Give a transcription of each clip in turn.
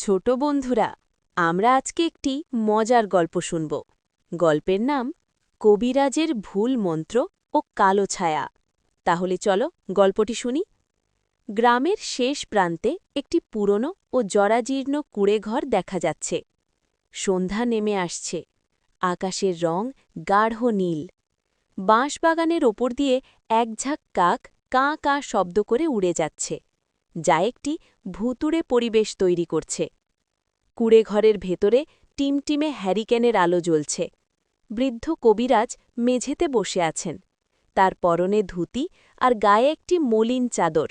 ছোট বন্ধুরা, আমরা আজকে একটি মজার গল্প শুনব। গল্পের নাম কবিরাজের ভুল মন্ত্র ও কালো ছায়া। তাহলে চলো গল্পটি শুনি। গ্রামের শেষ প্রান্তে একটি পুরনো ও জরাজীর্ণ কুঁড়েঘর দেখা যাচ্ছে। সন্ধ্যা নেমে আসছে, আকাশের রং গাঢ় নীল। বাঁশবাগানের ওপর দিয়ে একঝাঁক কাক কাঁ কাঁ শব্দ করে উড়ে যাচ্ছে, যা একটি ভুতুড়ে পরিবেশ তৈরি করছে। কুঁড়েঘরের ভেতরে টিমটিমে হ্যারিকেনের আলো জ্বলছে। বৃদ্ধ কবিরাজ মেঝেতে বসে আছেন, তার পরনে ধুতি আর গায়ে একটি মলিন চাদর।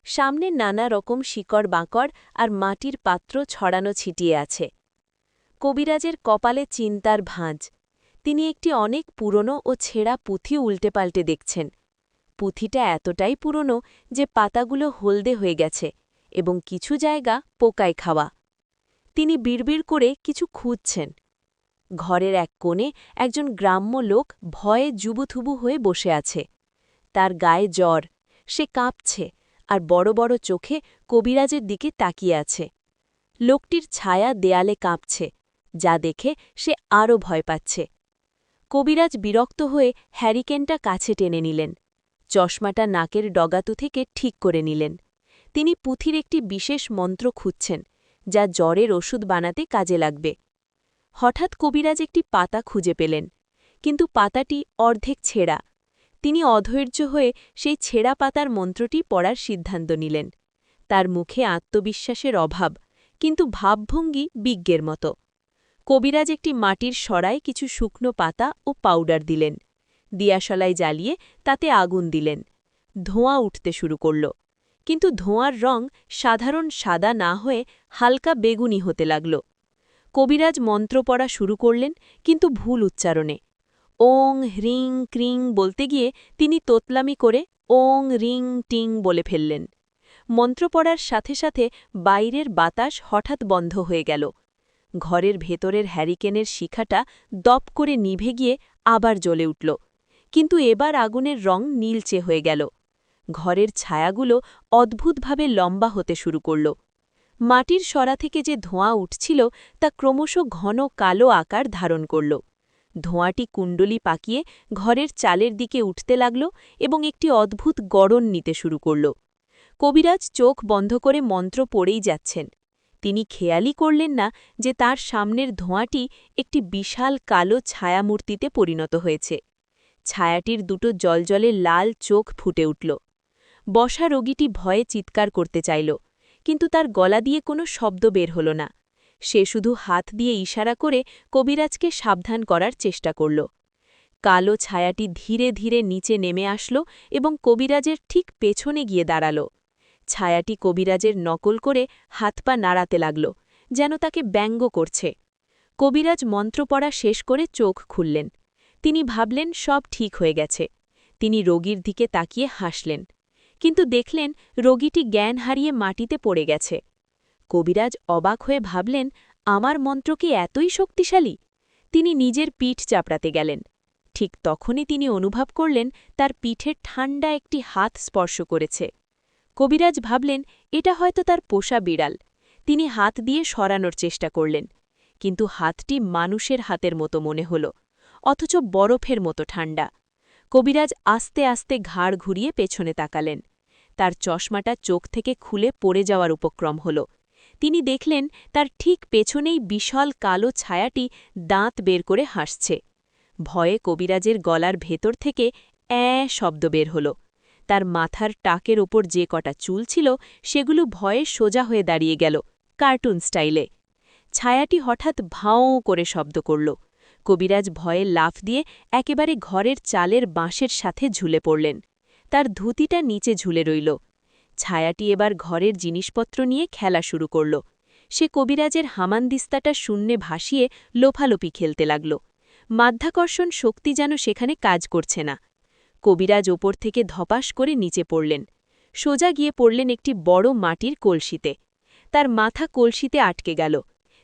সামনে নানা রকম শিকড় বাঁকড় আর মাটির পাত্র ছড়ানো ছিটিয়ে আছে। কবিরাজের কপালে চিন্তার ভাঁজ। তিনি একটি অনেক পুরনো ও ছেঁড়া পুঁথি উল্টেপাল্টে দেখছেন। পুঁথিটা এতটাই পুরনো যে পাতাগুলো হলদে হয়ে গেছে এবং কিছু জায়গা পোকায় খাওয়া। তিনি বিড়বিড় করে কিছু খুঁজছেন। ঘরের এক কোণে একজন গ্রাম্য লোক ভয়ে জুবুথুবু হয়ে বসে আছে। তার গায়ে জ্বর, সে কাঁপছে আর বড় বড় চোখে কবিরাজের দিকে তাকিয়ে আছে। লোকটির ছায়া দেয়ালে কাঁপছে, যা দেখে সে আরও ভয় পাচ্ছে। কবিরাজ বিরক্ত হয়ে হ্যারিকেনটা কাছে টেনে নিলেন, চশমাটা নাকের ডগাতু থেকে ঠিক করে নিলেন। তিনি পুঁথির একটি বিশেষ মন্ত্র খুঁজছেন, যা জ্বরের ওষুধ বানাতে কাজে লাগবে। হঠাৎ কবিরাজ একটি পাতা খুঁজে পেলেন, কিন্তু পাতাটি অর্ধেক ছেঁড়া। তিনি অধৈর্য হয়ে সেই ছেঁড়া পাতার মন্ত্রটি পড়ার সিদ্ধান্ত নিলেন। তার মুখে আত্মবিশ্বাসের অভাব, কিন্তু ভাবভঙ্গি বিজ্ঞের মতো। কবিরাজ একটি মাটির সরায় কিছু শুকনো পাতা ও পাউডার দিলেন। দিয়াশলায় জ্বালিয়ে তাতে আগুন দিলেন। ধোঁয়া উঠতে শুরু করল, কিন্তু ধোঁয়ার রং সাধারণ সাদা না হয়ে হালকা বেগুনি হতে লাগল। কবিরাজ মন্ত্র পড়া শুরু করলেন, কিন্তু ভুল উচ্চারণে। ওং হ্রিং ক্রিং বলতে গিয়ে তিনি তোতলামি করে ওং রিং টিং বলে ফেললেন। মন্ত্র পড়ার সাথে সাথে বাইরের বাতাস হঠাৎ বন্ধ হয়ে গেল। ঘরের ভেতরের হ্যারিকেনের শিখাটা দপ করে নিভে গিয়ে আবার জ্বলে উঠল, কিন্তু এবার আগুনের রং নীলচে হয়ে গেল। ঘরের ছায়াগুলো অদ্ভুতভাবে লম্বা হতে শুরু করল। মাটির সরা থেকে যে ধোঁয়া উঠছিল তা ক্রমশ ঘন কালো আকার ধারণ করল। ধোঁয়াটি কুণ্ডলি পাকিয়ে ঘরের চালের দিকে উঠতে লাগল এবং একটি অদ্ভুত গড়ন নিতে শুরু করল। কবিরাজ চোখ বন্ধ করে মন্ত্র পড়েই যাচ্ছেন। তিনি খেয়ালই করলেন না যে তার সামনের ধোঁয়াটি একটি বিশাল কালো ছায়ামূর্তিতে পরিণত হয়েছে। ছায়াটির দুটো জলজলে লাল চোখ ফুটে উঠল। বসা রোগীটি ভয়ে চিৎকার করতে চাইল, কিন্তু তার গলা দিয়ে কোনো শব্দ বের হল না। সে শুধু হাত দিয়ে ইশারা করে কবিরাজকে সাবধান করার চেষ্টা করল। কালো ছায়াটি ধীরে ধীরে নিচে নেমে আসল এবং কবিরাজের ঠিক পেছনে গিয়ে দাঁড়াল। ছায়াটি কবিরাজের নকল করে হাত পা নাড়াতে লাগল, যেন তাকে ব্যঙ্গ করছে। কবিরাজ মন্ত্র পড়া শেষ করে চোখ খুললেন। তিনি ভাবলেন সব ঠিক হয়ে গেছে। তিনি রোগীর দিকে তাকিয়ে হাসলেন, কিন্তু দেখলেন রোগীটি জ্ঞান হারিয়ে মাটিতে পড়ে গেছে। কবিরাজ অবাক হয়ে ভাবলেন, আমার মন্ত্র কি এতই শক্তিশালী? তিনি নিজের পিঠ চাপড়াতে গেলেন। ঠিক তখনই তিনি অনুভব করলেন তার পিঠের ঠান্ডা একটি হাত স্পর্শ করেছে। কবিরাজ ভাবলেন এটা হয়তো তার পোষা বিড়াল। তিনি হাত দিয়ে সরানোর চেষ্টা করলেন, কিন্তু হাতটি মানুষের হাতের মতো মনে হল, অথচ বরফের মতো ঠান্ডা। কবিরাজ আস্তে আস্তে ঘাড় ঘুরিয়ে পেছনে তাকালেন। তার চশমাটা চোখ থেকে খুলে পড়ে যাওয়ার উপক্রম হল। তিনি দেখলেন তার ঠিক পেছনেই বিশাল কালো ছায়াটি দাঁত বের করে হাসছে। ভয়ে কবিরাজের গলার ভেতর থেকে শব্দ বের হল। তার মাথার টাকের ওপর যে কটা চুল ছিল সেগুলো ভয়ে সোজা হয়ে দাঁড়িয়ে গেল, কার্টুন স্টাইলে। ছায়াটি হঠাৎ ভাঁও করে শব্দ করল। কবিরাজ ভয়ে লাফ দিয়ে একেবারে ঘরের চালের বাঁশের সাথে ঝুলে পড়লেন। তার ধুতিটা নিচে ঝুলে রইল। ছায়াটি এবার ঘরের জিনিসপত্র নিয়ে খেলা শুরু করল। সে কবিরাজের হামানদিস্তাটা শূন্যে ভাসিয়ে লোফালোপি খেলতে লাগল। মাধ্যাকর্ষণ শক্তি যেন সেখানে কাজ করছে না। কবিরাজ ওপর থেকে ধপাস করে নিচে পড়লেন। সোজা গিয়ে পড়লেন একটি বড় মাটির কলসিতে। তার মাথা কলসিতে আটকে গেল।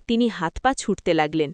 তিনি হাত পা ছুটতে লাগলেন,